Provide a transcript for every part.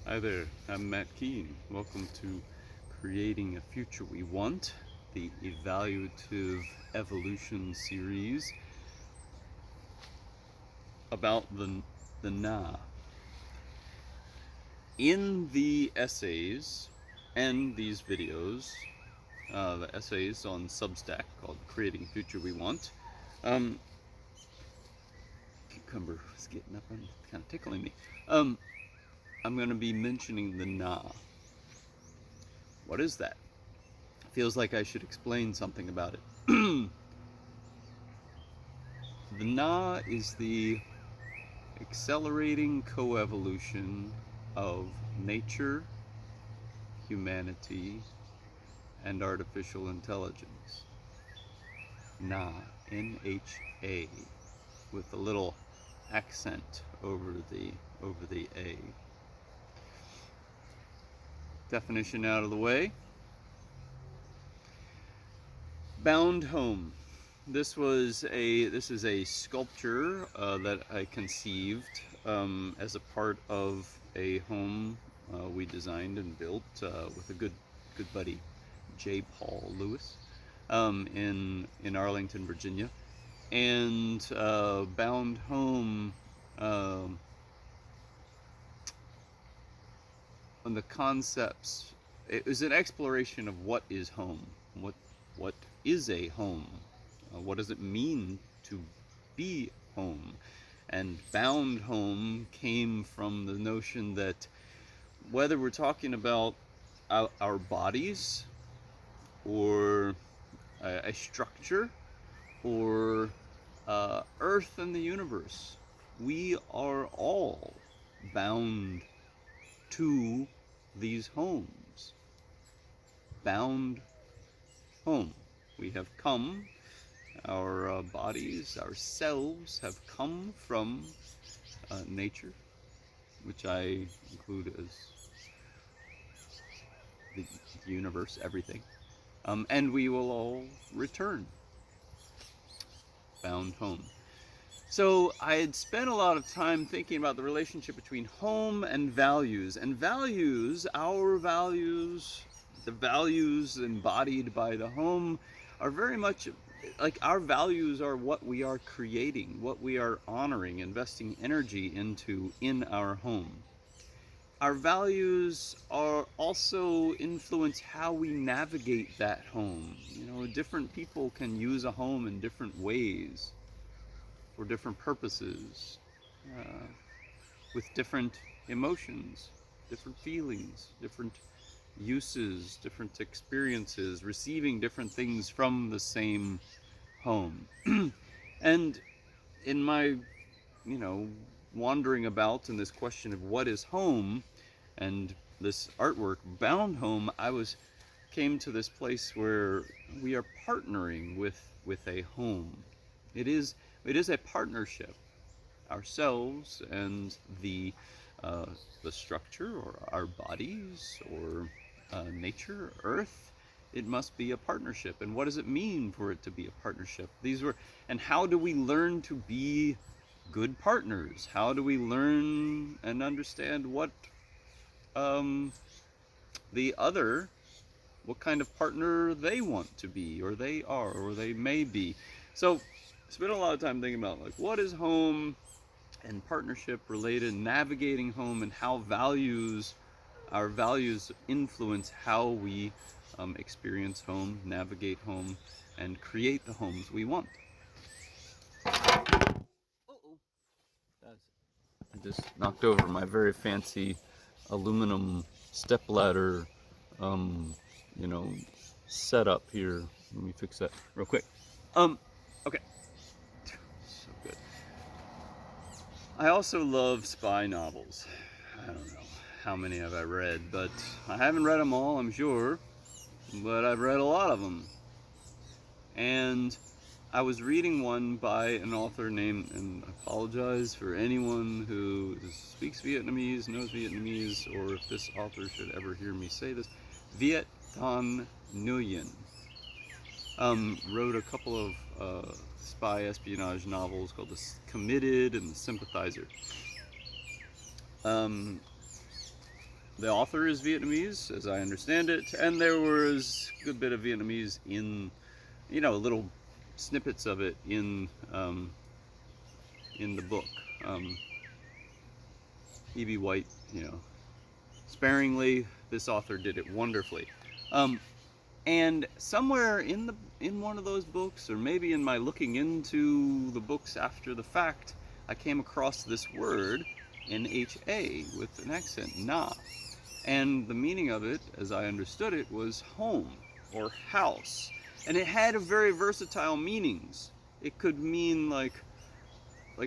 Hi there, I'm Matt Keene. Welcome to Creating a Future We Want, the Evaluative Evolution series about the Na. In the essays and these videos, the essays on Substack called Creating a Future We Want, um, Cucumber was getting up and kind of tickling me. I'm going to be mentioning the Na. What is that? Feels like I should explain something about it. The Na is the accelerating coevolution of nature, humanity, and artificial intelligence. Na, N-H-A, with a little accent over the A. Definition out of the way. Bound home. This is a sculpture that I conceived as a part of a home we designed and built with a good buddy, J. Paul Lewis, in Arlington, Virginia, and Bound Home. Um, on the concepts, it was an exploration of what is home, what is a home, what does it mean to be home, and bound home came from the notion that whether we're talking about our bodies or a structure or Earth and the universe, we are all bound to these homes. Bound home. We have come, our bodies, ourselves have come from nature, which I include as the universe, everything. And we will all return, bound home. So I had spent a lot of time thinking about the relationship between home and values. And values, our values, the values embodied by the home, are very much like our values are what we are creating, what we are honoring, investing energy into in our home. Our values are also influence how we navigate that home. You know, different people can use a home in different ways for different purposes, uh, with different emotions, different feelings, different uses, different experiences, receiving different things from the same home. And in my, you know, wandering about in this question of what is home and this artwork, Bound Home, came to this place where we are partnering with a home. It is it is a partnership, ourselves and uh, the structure or our bodies or nature, Earth. It must be a partnership. And what does it mean for it to be a partnership? And how do we learn to be good partners? How do we learn and understand um, the other, what kind of partner they want to be, or they are, or they may be? So, spent a lot of time thinking about like what is home and partnership related, navigating home, and how our values influence how we experience home, navigate home, and create the homes we want. Uh-oh. I just knocked over my very fancy aluminum stepladder, um, you know, setup here. Let me fix that real quick. Okay. So good. I also love spy novels. I don't know how many have I read, but I haven't read them all, I'm sure, but I've read a lot of them. And I was reading one by an author named, and I apologize for anyone who speaks Vietnamese, knows Vietnamese, or if this author should ever hear me say this, Viet Thanh Nguyen. Wrote a couple of spy espionage novels called The Committed and The Sympathizer. Um, The author is Vietnamese, as I understand it, and there was a good bit of Vietnamese in, little snippets of it in the book. E.B. White, sparingly, this author did it wonderfully. And somewhere in one of those books, or maybe in my looking into the books after the fact, I came across this word, NHA, with an accent, na. And the meaning of it, as I understood it, was home or house. And it had a very versatile meanings. It could mean like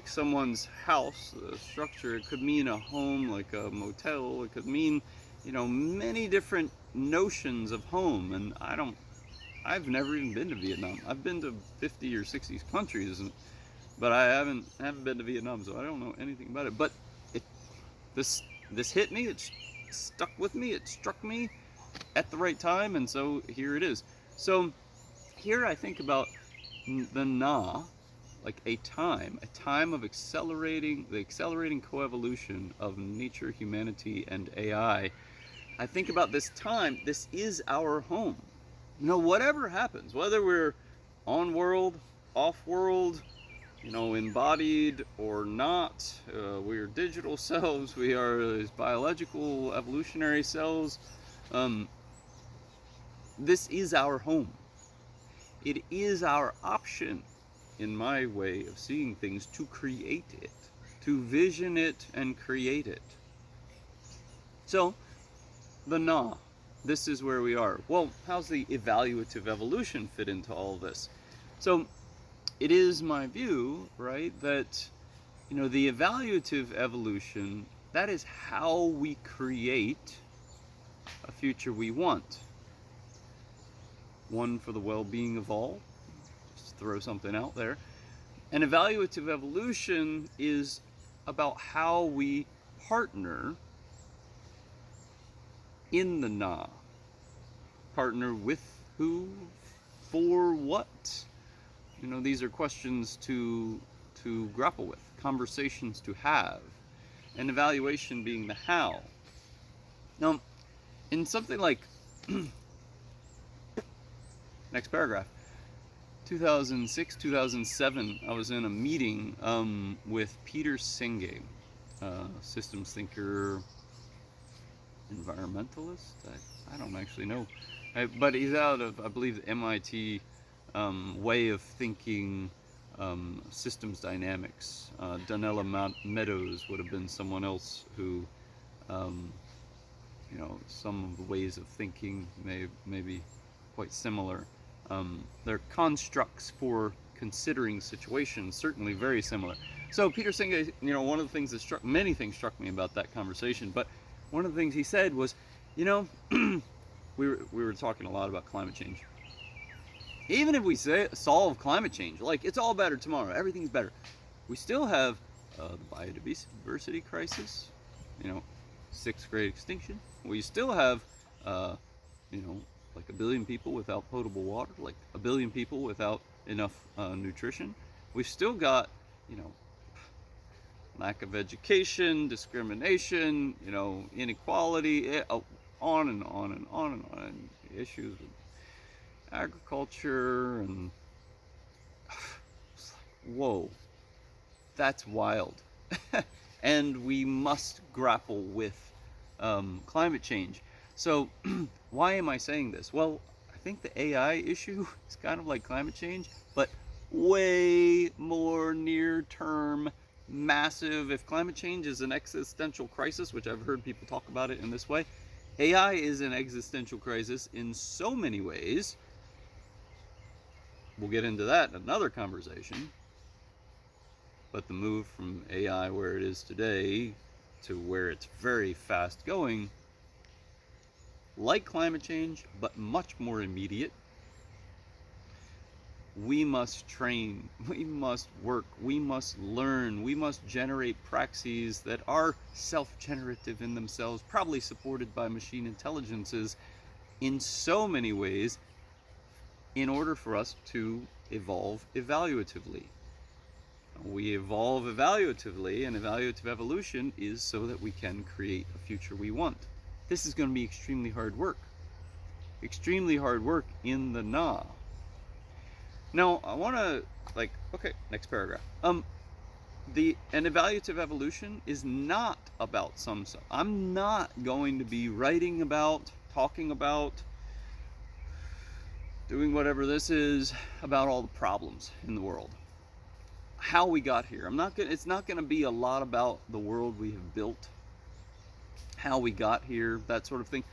someone's house, a structure. It could mean a home, like a motel. It could mean, many different notions of home. And I've never even been to Vietnam. I've been to 50 or 60 countries, but I haven't been to Vietnam, so I don't know anything about it. But it this hit me. It stuck with me. It struck me at the right time, and so here it is. So here I think about the na, like a time of the accelerating coevolution of nature, humanity, and AI. I think about this time. This is our home. Whatever happens, whether we're on world, off world, embodied or not, we are digital selves, we are these biological evolutionary cells. This is our home. It is our option, in my way of seeing things, to create it, to vision it and create it. So, the na, this is where we are. Well, how's the evaluative evolution fit into all this? So, it is my view, right, that, the evaluative evolution, that is how we create a future we want. One for the well-being of all. Just throw something out there. And evaluative evolution is about how we partner in the na. Partner with who, for what? These are questions to grapple with, conversations to have, and evaluation being the how. Now, in something like next paragraph, 2006, 2007, I was in a meeting with Peter Senge, systems thinker, environmentalist. I don't actually know, but he's out of, I believe, the MIT way of thinking, systems dynamics. Donella Meadows would have been someone else who, some of the ways of thinking may be quite similar. Their constructs for considering situations certainly very similar. So Peter Senge, one of the things that many things struck me about that conversation, but one of the things he said was, we were talking a lot about climate change. Even if we solve climate change, like it's all better tomorrow, everything's better, we still have the biodiversity crisis, 6th grade extinction. We still have, like 1 billion people without potable water, like 1 billion people without enough nutrition. We've still got, lack of education, discrimination, inequality, on and on and on and on, and issues with agriculture, and whoa, that's wild. And we must grapple with climate change. So why am I saying this? Well, I think the AI issue is kind of like climate change, but way more near term, massive. If climate change is an existential crisis, which I've heard people talk about it in this way, AI is an existential crisis in so many ways. We'll get into that in another conversation. But the move from AI where it is today to where it's very fast going, like climate change, but much more immediate. We must train, we must work, we must learn, we must generate praxis that are self-generative in themselves, probably supported by machine intelligences in so many ways, in order for us to evolve evaluatively. We evolve evaluatively, and evaluative evolution is so that we can create a future we want. this is going to be extremely hard work. Extremely hard work in the na. Now, I want to, like, okay, next paragraph. An evaluative evolution is not about some stuff. I'm not going to be writing about, talking about, doing whatever this is about all the problems in the world. How we got here. It's not going to be a lot about the world we have built, how we got here, that sort of thing.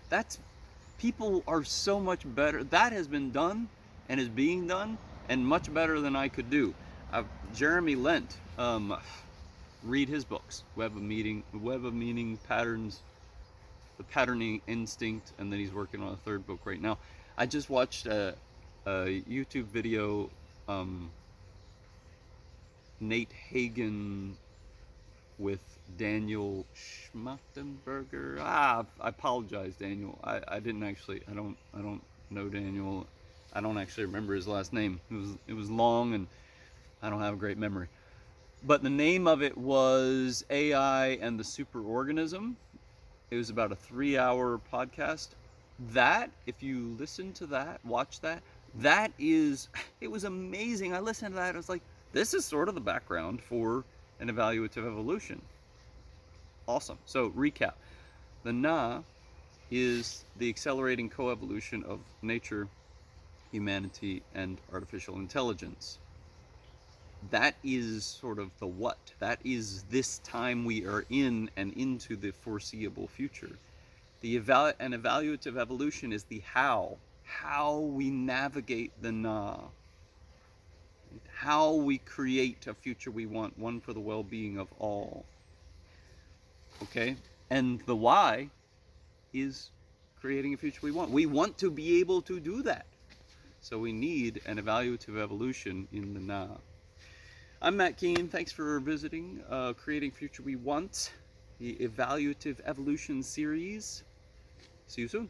People are so much better. That has been done and is being done and much better than I could do. Jeremy Lent, read his books, Web of Meaning, Patterns, The Patterning Instinct, and then he's working on a third book right now. I just watched a YouTube video, Nate Hagen with Daniel Schmachtenberger. I apologize, Daniel. I don't know Daniel. I don't actually remember his last name. It was long, and I don't have a great memory. But the name of it was AI and the Superorganism. It was about a 3-hour podcast. That, if you listen to that, watch that, it was amazing. I listened to that. I was like, this is sort of the background for an evaluative evolution. Awesome. So, recap. The na is the accelerating coevolution of nature, humanity, and artificial intelligence. That is sort of the what. That is this time we are in and into the foreseeable future. An evaluative evolution is the how we navigate the na, how we create a future we want, one for the well-being of all. Okay? And the why is creating a future we want. We want to be able to do that. So we need an evaluative evolution in the na. I'm Matt Keene. Thanks for visiting Creating Future We Want, the Evaluative Evolution series. See you soon.